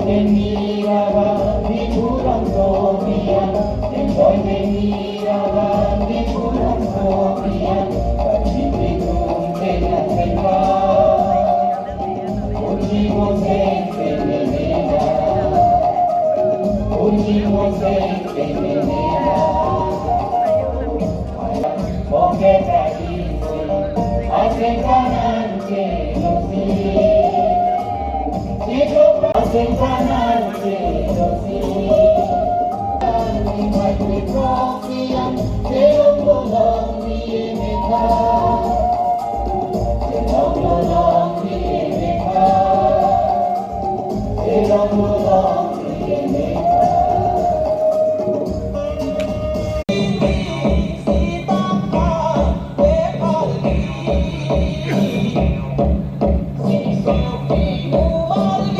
veniraban di purantoria, e poi veniraban di purantoria, faciti tutte la selva, ultimo sempre venera, ultimo sempre venera, poche tradizioni, aspettano anche così. Aspettano anche così, ma qui confia che non voloni e metà, che non voloni e metà, che non voloni e metà. Si